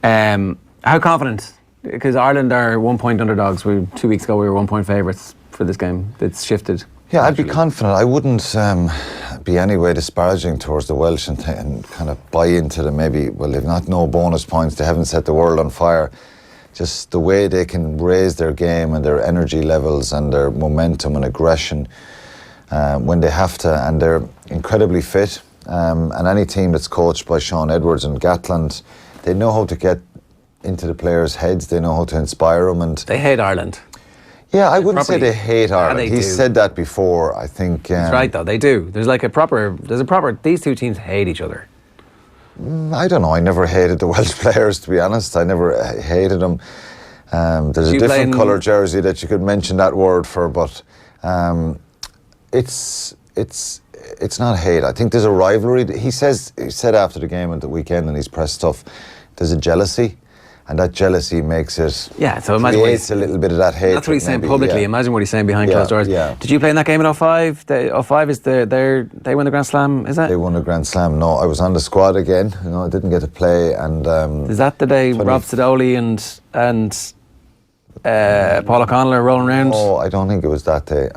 How confident? Because Ireland are 1 point underdogs. 2 weeks ago we were 1 point favourites for this game. It's shifted. Yeah, I'd be confident. I wouldn't be any way disparaging towards the Welsh and kind of buy into them. Maybe, well, they've not no bonus points. They haven't set the world on fire. Just the way they can raise their game and their energy levels and their momentum and aggression when they have to, and they're incredibly fit. And any team that's coached by Sean Edwards and Gatland, they know how to get into the players' heads. They know how to inspire them, and they hate Ireland. Yeah, I wouldn't say they hate Ireland. He said that before. I think that's right, though. They do. There's a proper. These two teams hate each other. I don't know. I never hated the Welsh players, to be honest. I never hated them. There's a different colour jersey that you could mention that word for, but it's not hate. I think there's a rivalry. He said after the game at the weekend in his press stuff, there's a jealousy. And that jealousy makes it so creates a little bit of that hatred. That's what he's saying publicly. Yeah. Imagine what he's saying behind closed doors. Yeah. Did you play in that game in 05? 05 is they won the Grand Slam, is that? They won the Grand Slam. No, I was on the squad again. I didn't get to play. And is that the day Rob Sidoli and Paul O'Connell are rolling around? Oh, I don't think it was that day.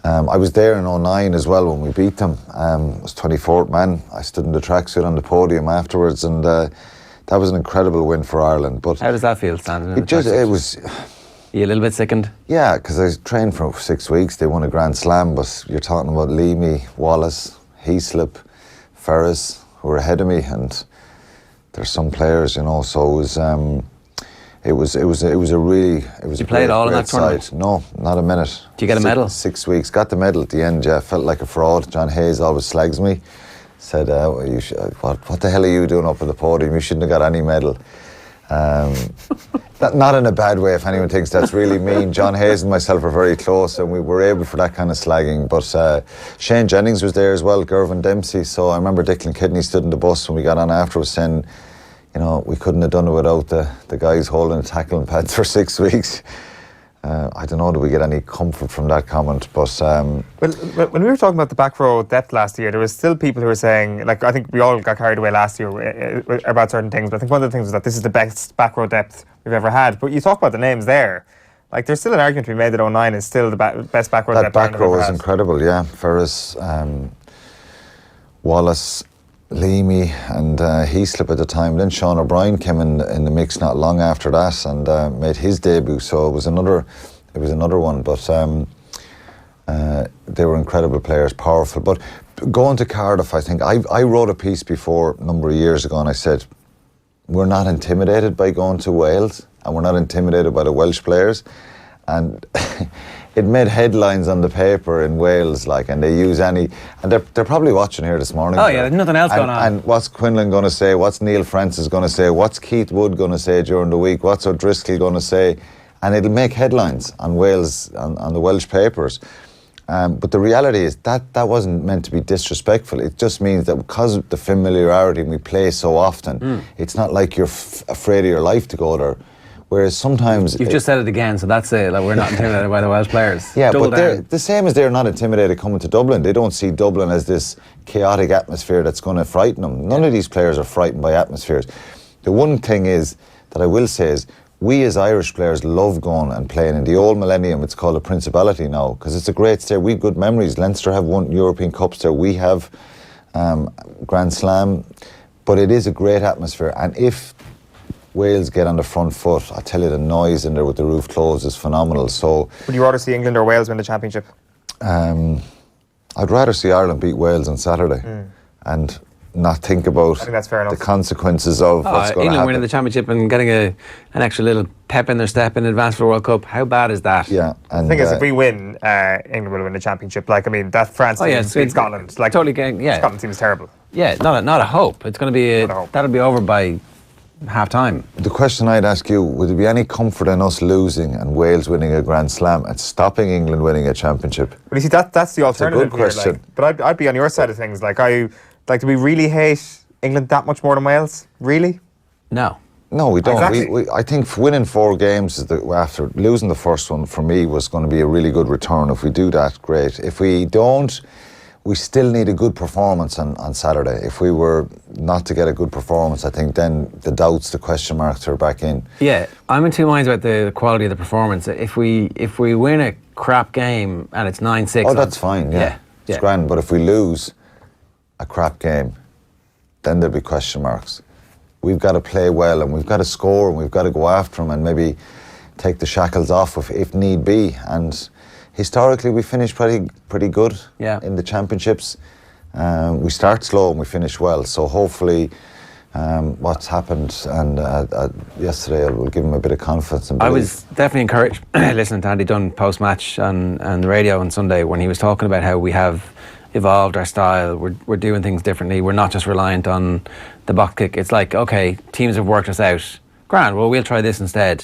I was there in 09 as well when we beat them. I was 24th man. I stood in the tracksuit on the podium afterwards, and that was an incredible win for Ireland. But how does that feel, standing in the tracksuit? It was. You a little bit sickened? Yeah, because I trained for 6 weeks. They won a Grand Slam, but you're talking about Leamy, Wallace, Heaslip, Ferris, who were ahead of me, and there's some players, so it was a really. You played all in that tournament? No, not a minute. Do you get a medal? 6 weeks. Got the medal at the end. Yeah, felt like a fraud. John Hayes always slags me. Said, what the hell are you doing up at the podium? You shouldn't have got any medal. Not in a bad way, if anyone thinks that's really mean. John Hayes and myself are very close, and we were able for that kind of slagging. But Shane Jennings was there as well, Gervin Dempsey. So I remember Declan Kidney stood in the bus when we got on afterwards saying, we couldn't have done it without the guys holding the tackling pads for 6 weeks. I don't know, do we get any comfort from that comment? But when we were talking about the back row depth last year, there was still people who were saying, I think we all got carried away last year about certain things, but I think one of the things was that this is the best back row depth we've ever had. But you talk about the names there, there's still an argument to be made that 09 is still the best back row depth. That back row is incredible, yeah. Ferris, Wallace, Leamy and Heaslip at the time. Then Sean O'Brien came in the mix not long after that and made his debut. So it was another one. But they were incredible players, powerful. But going to Cardiff, I think I wrote a piece before a number of years ago, and I said we're not intimidated by going to Wales, and we're not intimidated by the Welsh players, and. It made headlines on the paper in Wales, and they use and they're probably watching here this morning. Oh yeah, there's nothing else going on. And what's Quinlan going to say? What's Neil Francis going to say? What's Keith Wood going to say during the week? What's O'Driscoll going to say? And it'll make headlines on Wales, on the Welsh papers. But the reality is that wasn't meant to be disrespectful. It just means that because of the familiarity and we play so often, it's not like you're afraid of your life to go there. Whereas sometimes... You've just said it again, so that's it. We're not intimidated by the Welsh players. Yeah, but they're the same as they're not intimidated coming to Dublin. They don't see Dublin as this chaotic atmosphere that's going to frighten them. None of these players are frightened by atmospheres. The one thing is, that I will say is, we as Irish players love going and playing. In the old millennium, it's called a principality now, because it's a great stay. We've good memories. Leinster have won European Cups there. We have Grand Slam. But it is a great atmosphere. And if Wales get on the front foot, I tell you, the noise in there with the roof closed is phenomenal. So, would you rather see England or Wales win the championship? I'd rather see Ireland beat Wales on Saturday and not think about the consequences of what's going to happen. England winning the championship and getting an extra little pep in their step in advance for the World Cup. How bad is that? Yeah, and the thing is, if we win, England will win the championship. That France team beat Scotland. Totally getting, Scotland team is terrible. Yeah, not a hope. It's going to be that'll be over by half time. The question I'd ask you, would there be any comfort in us losing and Wales winning a Grand Slam and stopping England winning a championship? Well, you see, that's the alternative. It's a good question. But I'd be on your side of things. Do we really hate England that much more than Wales? Really? No, we don't. Exactly. I think winning 4 games after losing the first one, for me, was going to be a really good return. If we do that, great. If we don't, we still need a good performance on Saturday. If we were not to get a good performance, I think then the doubts, the question marks are back in. Yeah, I'm in two minds about the quality of the performance. If we win a crap game and it's 9-6... Oh, that's fine, yeah. It's grand. But if we lose a crap game, then there'll be question marks. We've got to play well, and we've got to score, and we've got to go after them and maybe take the shackles off if need be. And historically, we finish pretty good in the championships. We start slow and we finish well. So hopefully, what's happened and yesterday will give him a bit of confidence. And I was definitely encouraged listening to Andy Dunn post-match on the radio on Sunday when he was talking about how we have evolved our style. We're doing things differently. We're not just reliant on the box kick. It's like, okay, teams have worked us out. Grand, well, we'll try this instead.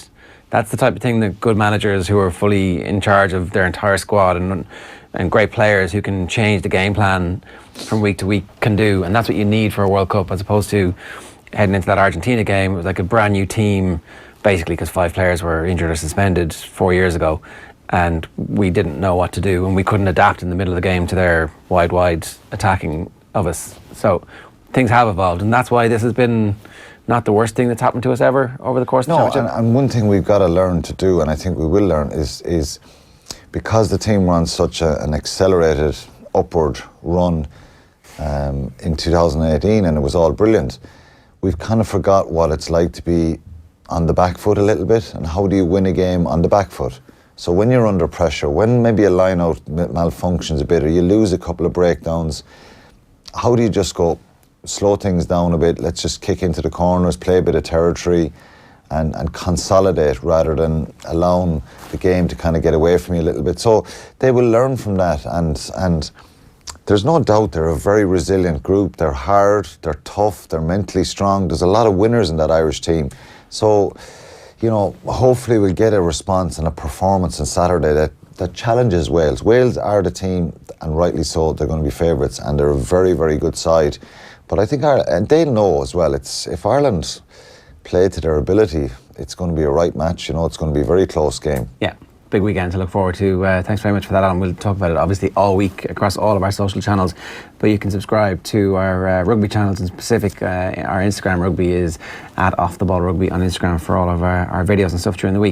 That's the type of thing that good managers who are fully in charge of their entire squad and great players who can change the game plan from week to week can do. And that's what you need for a World Cup, as opposed to heading into that Argentina game. It was like a brand new team, basically, because 5 players were injured or suspended 4 years ago. And we didn't know what to do, and we couldn't adapt in the middle of the game to their wide attacking of us. So things have evolved, and that's why this has been not the worst thing that's happened to us ever over the course of the championship. And one thing we've got to learn to do, and I think we will learn, is because the team were on such an accelerated upward run in 2018, and it was all brilliant, we've kind of forgot what it's like to be on the back foot a little bit, and how do you win a game on the back foot. So when you're under pressure, when maybe a line-out malfunctions a bit, or you lose a couple of breakdowns, how do you just go, slow things down a bit, let's just kick into the corners, play a bit of territory, and consolidate rather than allowing the game to kind of get away from you a little bit. So they will learn from that, and there's no doubt they're a very resilient group. They're hard, they're tough, they're mentally strong. There's a lot of winners in that Irish team. So, you know, hopefully we'll get a response and a performance on Saturday that challenges Wales. Wales are the team, and rightly so, they're going to be favourites, and they're a very, very good side. But I think and they'll know as well, if Ireland play to their ability, it's going to be a right match. You know, it's going to be a very close game. Yeah, big weekend to look forward to. Thanks very much for that, Alan. We'll talk about it obviously all week across all of our social channels, but you can subscribe to our rugby channels in specific. Our Instagram rugby is @OffTheBallRugby on Instagram for all of our videos and stuff during the week.